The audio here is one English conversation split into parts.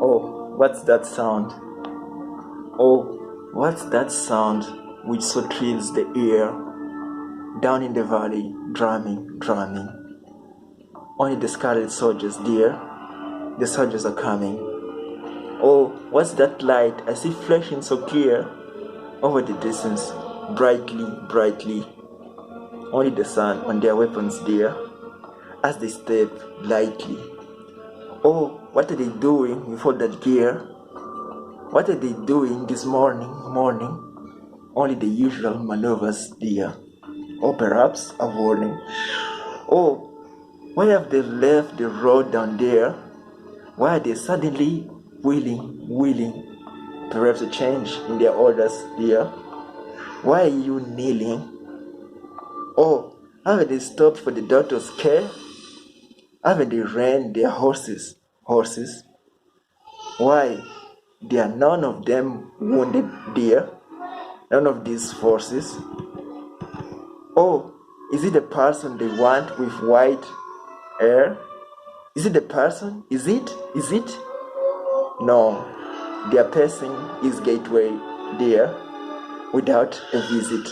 Oh, what's that sound? Oh, what's that sound which so thrills the ear? Down in the valley, drumming, drumming. Only the scarlet soldiers, dear. The soldiers are coming. Oh, what's that light I see flashing so clear over the distance, brightly, brightly. Only the sun on their weapons, dear, as they step lightly. Oh, what are they doing with all that gear? What are they doing this morning? Only the usual maneuvers, dear. Or perhaps a warning. Oh, why have they left the road down there? Why are they suddenly wheeling? Perhaps a change in their orders, dear. Why are you kneeling? Oh, haven't they stopped for the doctor's care? Haven't they ran their horses? Why? There are none of them wounded, dear. None of these forces. Oh, is it the person they want with white hair? Is it the person? Is it? No, their person is gateway, dear, without a visit.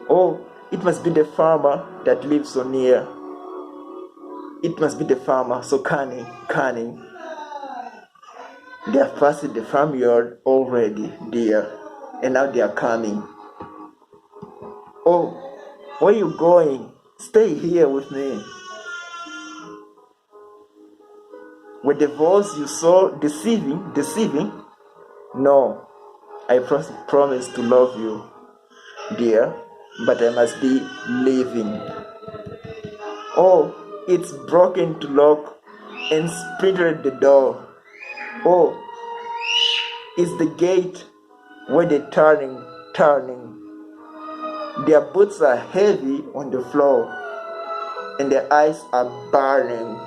Oh, it must be the farmer that lives so near. It must be the farmer so cunning. They have passed the farmyard already, dear, and now they are coming. Oh, where are you going? Stay here with me. Were the voice you saw deceiving? No, I promise to love you, dear, but I must be leaving. Oh, it's broken to lock and splintered the door. Oh, it's the gate where they're turning. Their boots are heavy on the floor and their eyes are burning.